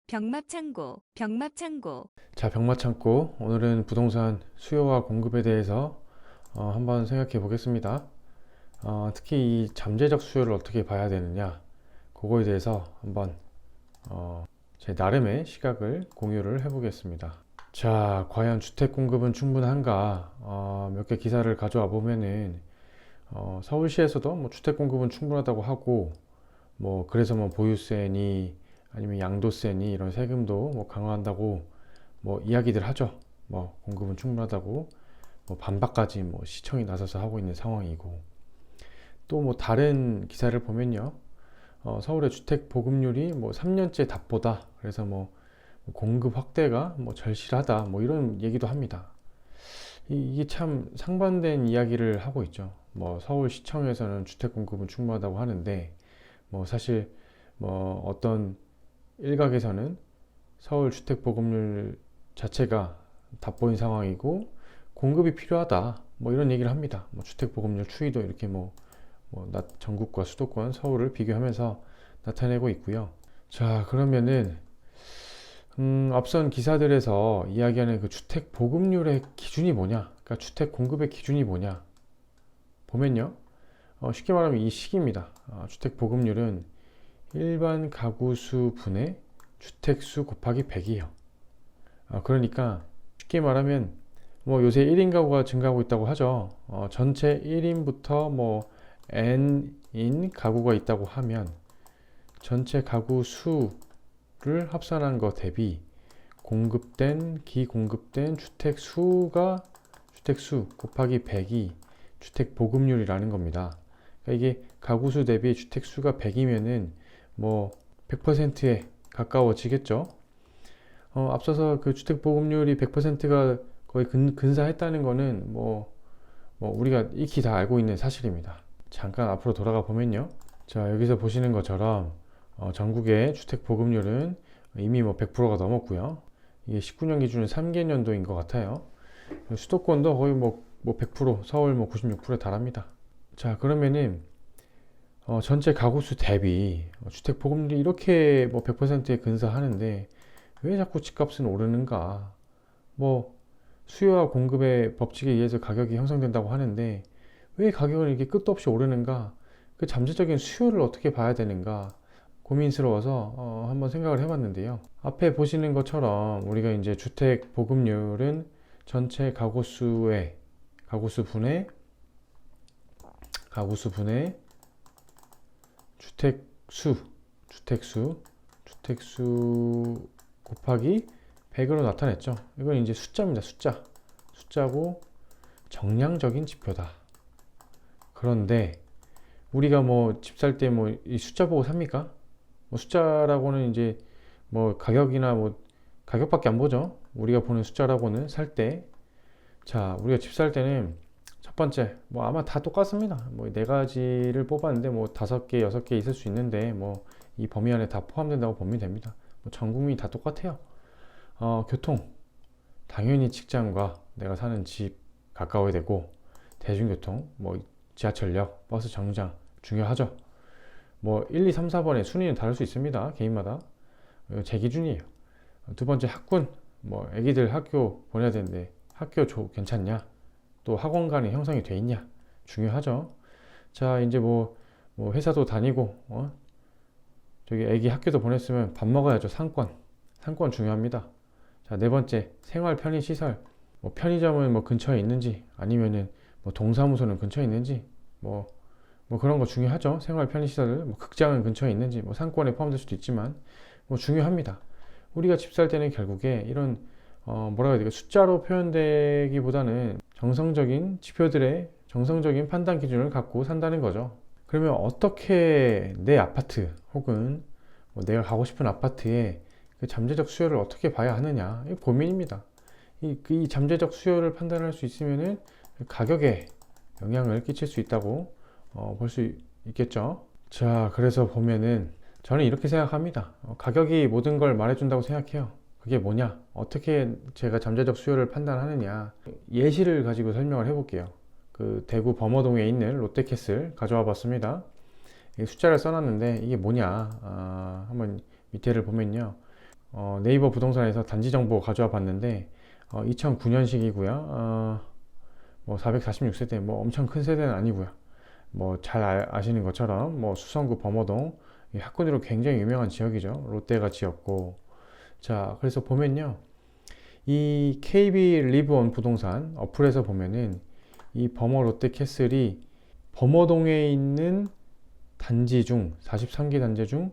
병합창고. 자, 병마창고. 오늘은 부동산 수요와 공급에 대해서 한번 생각해 보겠습니다. 특히 이 잠재적 수요를 어떻게 봐야 되느냐, 그거에 대해서 한번 제 나름의 시각을 공유를 해 보겠습니다. 자, 과연 주택 공급은 충분한가? 몇 개 기사를 가져와 보면은 서울시에서도 뭐 주택 공급은 충분하다고 하고, 뭐 그래서 뭐 보유세니 아니면 양도세니 이런 세금도 뭐 강화한다고 뭐 이야기들 하죠. 뭐 공급은 충분하다고 뭐 반박까지 뭐 시청이 나서서 하고 있는 상황이고, 또 뭐 다른 기사를 보면요, 서울의 주택 보급률이 뭐 3년째 답보다, 그래서 뭐 공급 확대가 뭐 절실하다 뭐 이런 얘기도 합니다. 이게 참 상반된 이야기를 하고 있죠. 뭐 서울시청에서는 주택 공급은 충분하다고 하는데, 뭐 사실 뭐 어떤 일각에서는 서울 주택 보급률 자체가 답보인 상황이고 공급이 필요하다 뭐 이런 얘기를 합니다. 뭐 주택 보급률 추이도 이렇게 전국과 수도권 서울을 비교하면서 나타내고 있고요. 자, 그러면은 앞선 기사들에서 이야기하는 그 주택 보급률의 기준이 뭐냐, 그러니까 주택 공급의 기준이 뭐냐 보면요, 쉽게 말하면 이 식입니다. 주택 보급률은 일반 가구 수 분의 주택 수 곱하기 100이에요. 그러니까 쉽게 말하면 뭐 요새 1인 가구가 증가하고 있다고 하죠. 전체 1인부터 뭐 n인 가구가 있다고 하면 전체 가구 수를 합산한 것 대비 공급된 기공급된 주택 수가, 주택 수 곱하기 100이 주택 보급률이라는 겁니다. 그러니까 이게 가구 수 대비 주택 수가 100이면은 뭐 100%에 가까워지겠죠. 앞서서 그 주택 보급률이 100%가 거의 근사했다는 거는 뭐 우리가 익히 다 알고 있는 사실입니다. 잠깐 앞으로 돌아가 보면요. 자, 여기서 보시는 것처럼 전국의 주택 보급률은 이미 뭐 100%가 넘었고요. 이게 19년 기준은 3개년도인 것 같아요. 수도권도 거의 뭐 100%, 서울 뭐 96%에 달합니다. 자, 그러면은 전체 가구 수 대비 주택 보급률이 이렇게 뭐 100%에 근사하는데 왜 자꾸 집값은 오르는가? 뭐 수요와 공급의 법칙에 의해서 가격이 형성된다고 하는데 왜 가격은 이렇게 끝도 없이 오르는가? 그 잠재적인 수요를 어떻게 봐야 되는가? 고민스러워서 한번 생각을 해봤는데요. 앞에 보시는 것처럼 우리가 이제 주택 보급률은 전체 가구 수 분의 주택수, 주택수 곱하기 100으로 나타냈죠. 이건 이제 숫자입니다. 숫자고 정량적인 지표다. 그런데 우리가 뭐 집 살 때 뭐 이 숫자 보고 삽니까? 뭐 숫자라고는 이제 뭐 가격이나 뭐 가격밖에 안 보죠. 우리가 보는 숫자라고는 살 때, 자, 우리가 집 살 때는 첫 번째 뭐 아마 다 똑같습니다. 뭐 네 가지를 뽑았는데 뭐 다섯 개, 여섯 개 있을 수 있는데 뭐 이 범위 안에 다 포함된다고 보면 됩니다. 뭐 전 국민이 다 똑같아요. 교통, 당연히 직장과 내가 사는 집 가까워야 되고, 대중교통, 뭐 지하철역, 버스 정류장 중요하죠. 뭐 1, 2, 3, 4번의 순위는 다를 수 있습니다. 개인마다. 제 기준이에요. 두 번째 학군, 뭐 애기들 학교 보내야 되는데 학교 괜찮냐? 또 학원 간의 형성이 돼 있냐? 중요하죠. 자, 이제 뭐 회사도 다니고 저기 애기 학교도 보냈으면 밥 먹어야죠. 상권 중요합니다. 자, 네 번째 생활 편의 시설, 뭐 편의점은 뭐 근처에 있는지 아니면은 뭐 동사무소는 근처에 있는지 뭐 그런 거 중요하죠. 생활 편의 시설, 뭐 극장은 근처에 있는지, 뭐 상권에 포함될 수도 있지만 뭐 중요합니다. 우리가 집 살 때는 결국에 이런 뭐라고 해야 되까, 숫자로 표현되기보다는 정성적인 지표들의 정성적인 판단 기준을 갖고 산다는 거죠. 그러면 어떻게 내 아파트 혹은 뭐 내가 가고 싶은 아파트의 그 잠재적 수요를 어떻게 봐야 하느냐, 이 고민입니다. 이 잠재적 수요를 판단할 수 있으면은 가격에 영향을 끼칠 수 있다고 볼 수 있겠죠. 자, 그래서 보면은 저는 이렇게 생각합니다. 가격이 모든 걸 말해준다고 생각해요. 그게 뭐냐? 어떻게 제가 잠재적 수요를 판단하느냐? 예시를 가지고 설명을 해볼게요. 그 대구 범어동에 있는 롯데캐슬 가져와 봤습니다. 숫자를 써놨는데 이게 뭐냐? 한번 밑에를 보면요. 네이버 부동산에서 단지 정보 가져와 봤는데 2009년식이고요. 뭐 446세대 뭐 엄청 큰 세대는 아니고요. 뭐 잘 아시는 것처럼 뭐 수성구 범어동 이 학군으로 굉장히 유명한 지역이죠. 롯데가 지었고 자 그래서 보면요. 이 KB 리브온 부동산 어플에서 보면은 이 범어 롯데캐슬이 범어동에 있는 단지 중 43개 단지 중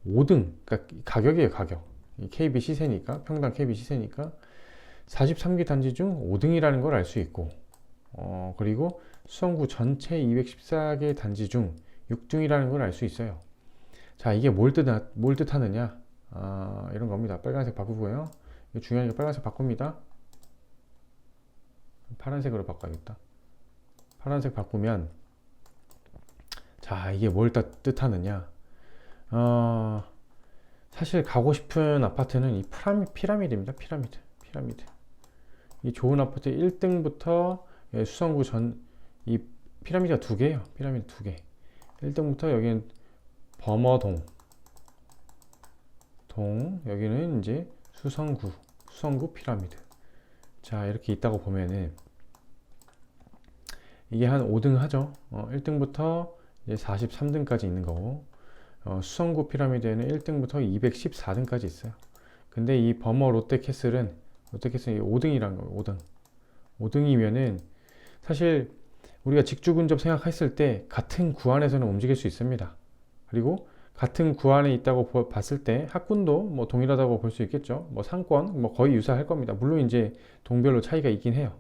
5등 그러니까 가격이에요 가격 이 KB 시세니까 평당 KB 시세니까 43개 단지 중 5등이라는 걸 알 수 있고 그리고 수성구 전체 214개 단지 중 6등이라는 걸 알 수 있어요. 자 이게 뭘 뜻하느냐 이런 겁니다. 빨간색 바꾸고요. 중요하니까 빨간색 바꿉니다. 파란색으로 바꿔야겠다. 파란색 바꾸면 자 이게 뭘 뜻하느냐 사실 가고 싶은 아파트는 이 피라미드입니다. 피라미드 이 좋은 아파트 1등부터 수성구 이 피라미드가 두 개예요. 피라미드 두 개 1등부터 여기는 범어동 여기는 이제 수성구 피라미드 자 이렇게 있다고 보면은 이게 한 5등 하죠. 1등부터 이제 43등까지 있는 거고 수성구 피라미드에는 1등부터 214등까지 있어요. 근데 이 범어 롯데캐슬은 5등이란 거예요. 5등이면은 사실 우리가 직주 근접 생각했을 때 같은 구안에서는 움직일 수 있습니다. 그리고 같은 구안에 있다고 봤을 때 학군도 뭐 동일하다고 볼 수 있겠죠. 뭐 상권 뭐 거의 유사할 겁니다. 물론 이제 동별로 차이가 있긴 해요.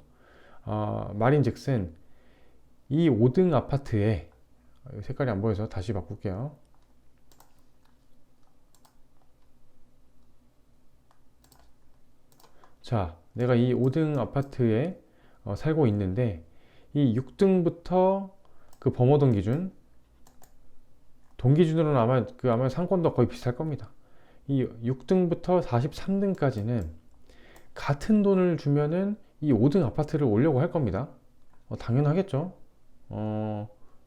말인즉슨 이 5등 아파트에 색깔이 안 보여서 다시 바꿀게요. 자, 내가 이 5등 아파트에 살고 있는데 이 6등부터 그 범어동 기준 동기준으로는 아마 상권도 거의 비슷할 겁니다. 이 6등부터 43등까지는 같은 돈을 주면은 이 5등 아파트를 오려고 할 겁니다. 당연하겠죠.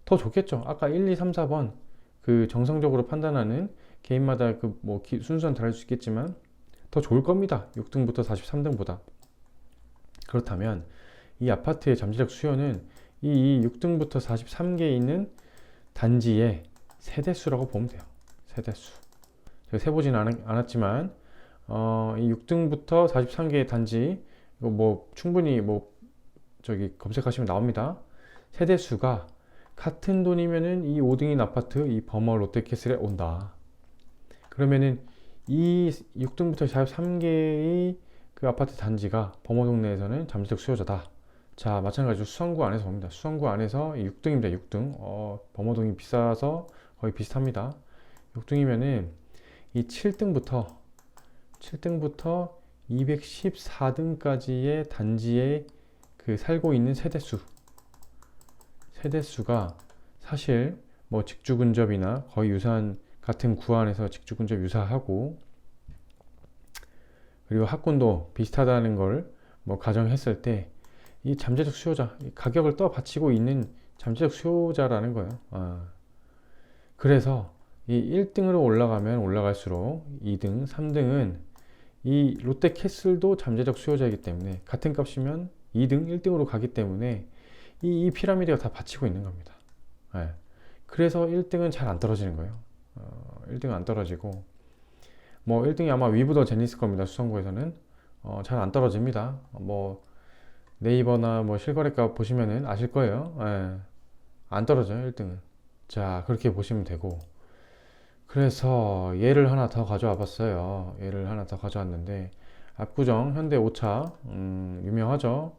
더 좋겠죠. 아까 1, 2, 3, 4번 그 정성적으로 판단하는 개인마다 그 뭐 순서는 다를 수 있겠지만 더 좋을 겁니다. 6등부터 43등보다. 그렇다면 이 아파트의 잠재적 수요는 이 6등부터 43개에 있는 단지의 세대수라고 보면 돼요. 세대수. 제가 세보진 않았지만 이 6등부터 43개의 단지 이거 뭐 충분히 뭐 저기 검색하시면 나옵니다. 세대수가 같은 돈이면은 이 5등인 아파트 이 범어 롯데캐슬에 온다. 그러면은 이 6등부터 43개의 그 아파트 단지가 범어 동네에서는 잠재적 수요자다. 자 마찬가지로 수성구 안에서 봅니다. 수성구 안에서 6등입니다. 6등 범어동이 비싸서 거의 비슷합니다. 6등이면은 이 7등부터 214등까지의 단지에 그 살고 있는 세대수가 사실 뭐 직주 근접이나 거의 유사한 같은 구안에서 직주 근접 유사하고 그리고 학군도 비슷하다는 걸 뭐 가정했을 때 이 잠재적 수요자 가격을 떠받치고 있는 잠재적 수요자라는 거예요. 그래서 이 1등으로 올라가면 올라갈수록 2등, 3등은 이 롯데캐슬도 잠재적 수요자이기 때문에 같은 값이면 2등, 1등으로 가기 때문에 이 피라미드가 다 받치고 있는 겁니다. 그래서 1등은 잘 안 떨어지는 거예요. 1등은 안 떨어지고 뭐 1등이 아마 위브더 제니스 겁니다. 수성구에서는 잘 안 떨어집니다. 뭐 네이버나 뭐 실거래가 보시면은 아실 거예요. 안 떨어져요 1등은. 자 그렇게 보시면 되고 그래서 얘를 하나 더 가져와 봤어요. 얘를 하나 더 가져왔는데 압구정 현대 5차 유명하죠.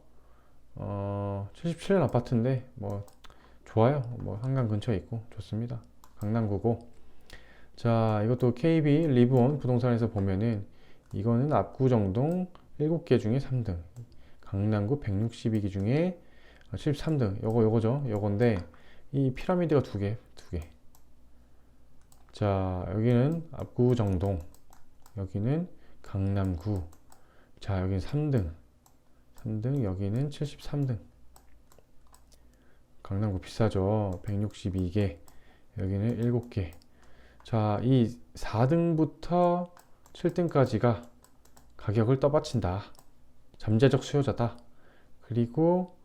77년 아파트인데 뭐 좋아요. 뭐 한강 근처에 있고 좋습니다. 강남구고 자 이것도 KB 리브온 부동산에서 보면은 이거는 압구정동 7개 중에 3등 강남구 162기 중에 73등 요거죠 요건데 이 피라미드가 두 개 자 여기는 압구정동 여기는 강남구 자 여기는 3등 여기는 73등 강남구 비싸죠 162개 여기는 7개 자 이 4등부터 7등까지가 가격을 떠받친다. 잠재적 수요자다. 그리고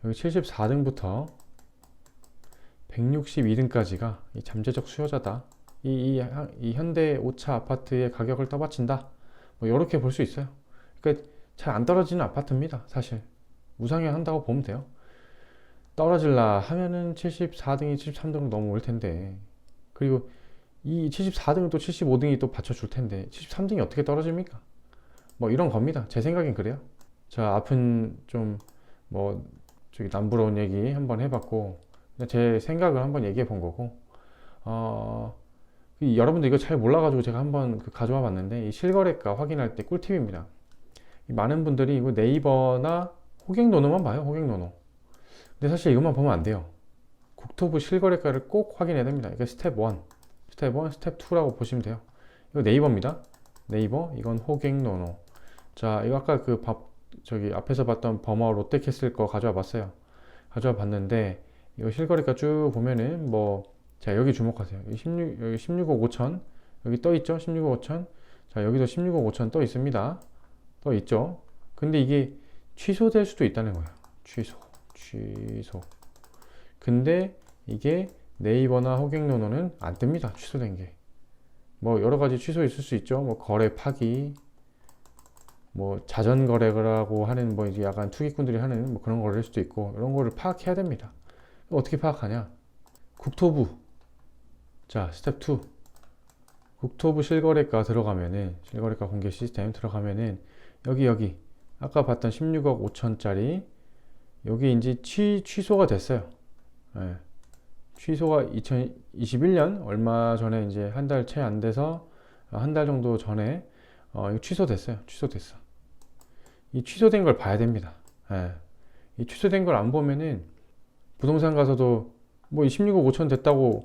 여기 74등부터 162등까지가 이 잠재적 수요자다. 이 현대 5차 아파트의 가격을 떠받친다. 뭐 이렇게 볼 수 있어요. 그러니까 잘 안 떨어지는 아파트입니다. 사실 우상향 한다고 보면 돼요. 떨어질라 하면은 74등이 73등으로 넘어올 텐데, 그리고 이 74등은 또 75등이 또 받쳐줄 텐데 73등이 어떻게 떨어집니까? 뭐 이런 겁니다. 제 생각엔 그래요. 자, 앞은 좀 뭐 저기 남부러운 얘기 한번 해봤고, 제 생각을 한번 얘기해 본 거고, 여러분들 이거 잘 몰라가지고 제가 한번 가져와 봤는데, 이 실거래가 확인할 때 꿀팁입니다. 많은 분들이 이거 네이버나 호갱노노만 봐요. 호갱노노. 근데 사실 이것만 보면 안 돼요. 국토부 실거래가를 꼭 확인해야 됩니다. 이게 스텝 1, 스텝 1, 스텝 2라고 보시면 돼요. 이거 네이버입니다. 네이버, 이건 호갱노노. 자, 이거 아까 저기 앞에서 봤던 버머 롯데캐슬 거 가져와 봤어요. 가져와 봤는데, 이거 실거래가 쭉 보면은 자, 여기 주목하세요. 여기 16억 5천 여기 떠 있죠? 16억 5천. 자, 여기도 16억 5천 떠 있습니다. 떠 있죠? 근데 이게 취소될 수도 있다는 거예요. 취소. 근데 이게 네이버나 호갱노노는 안 뜹니다. 취소된 게. 뭐 여러 가지 취소 있을 수 있죠. 뭐 거래 파기, 뭐 자전 거래라고 하는 뭐 이제 약간 투기꾼들이 하는 뭐 그런 거래일 수도 있고, 이런 거를 파악해야 됩니다. 어떻게 파악하냐? 국토부. 자, 스텝 2. 국토부 실거래가 들어가면은, 실거래가 공개 시스템 들어가면은 여기 아까 봤던 16억 5천짜리 여기 이제 취소가 됐어요. 예. 취소가 2021년 얼마 전에, 이제 한 달 채 안 돼서 한 달 정도 전에 이거 취소됐어요. 취소됐어. 이 취소된 걸 봐야 됩니다. 예. 이 취소된 걸 안 보면은 부동산 가서도 뭐 16억 5천 됐다고,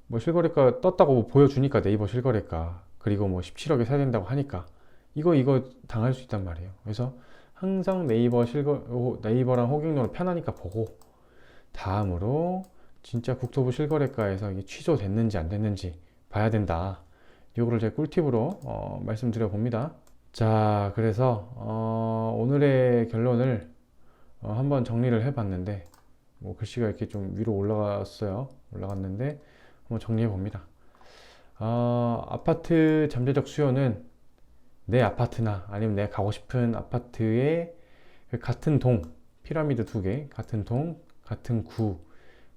뭐 실거래가 떴다고 뭐 보여주니까, 네이버 실거래가, 그리고 뭐 17억에 사야 된다고 하니까 이거 당할 수 있단 말이에요. 그래서 항상 네이버랑 호갱노를 편하니까 보고, 다음으로 진짜 국토부 실거래가에서 이게 취소됐는지 안 됐는지 봐야 된다. 이거를 제 꿀팁으로 말씀드려 봅니다. 자, 그래서 오늘의 결론을 한번 정리를 해 봤는데, 뭐 글씨가 이렇게 좀 위로 올라갔는데 한번 정리해 봅니다. 아파트 잠재적 수요는 내 아파트나 아니면 내가 가고 싶은 아파트의 같은 동, 피라미드 두 개, 같은 동, 같은 구,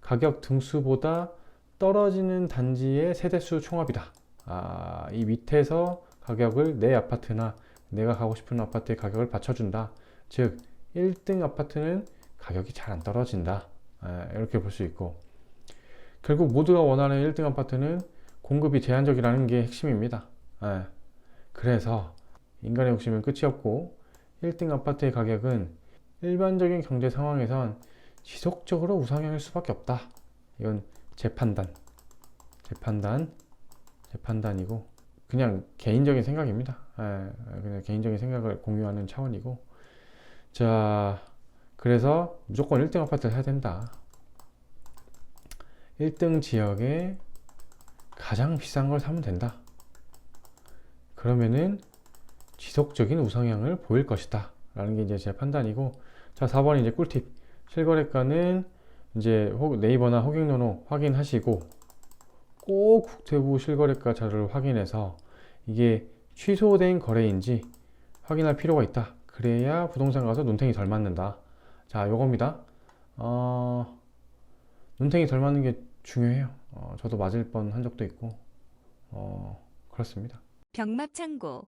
가격 등수보다 떨어지는 단지의 세대수 총합이다. 이 밑에서 가격을 내 아파트나 내가 가고 싶은 아파트의 가격을 받쳐준다. 즉 1등 아파트는 가격이 잘 안 떨어진다. 이렇게 볼 수 있고, 결국 모두가 원하는 1등 아파트는 공급이 제한적이라는 게 핵심입니다. 그래서 인간의 욕심은 끝이 없고, 1등 아파트의 가격은 일반적인 경제 상황에선 지속적으로 우상향할 수밖에 없다. 이건 제 판단이고 그냥 개인적인 생각입니다. 그냥 개인적인 생각을 공유하는 차원이고, 자, 그래서 무조건 1등 아파트를 사야 된다. 1등 지역에 가장 비싼 걸 사면 된다. 그러면은 지속적인 우상향을 보일 것이다 라는 게 이제 제 판단이고, 자, 4번 이제 꿀팁. 실거래가는 이제 네이버나 호갱노노 확인하시고, 꼭 국토부 실거래가 자료를 확인해서 이게 취소된 거래인지 확인할 필요가 있다. 그래야 부동산 가서 눈탱이 덜 맞는다. 자, 요겁니다. 눈탱이 덜 맞는 게 중요해요. 저도 맞을 뻔 한 적도 있고, 그렇습니다. 병합창고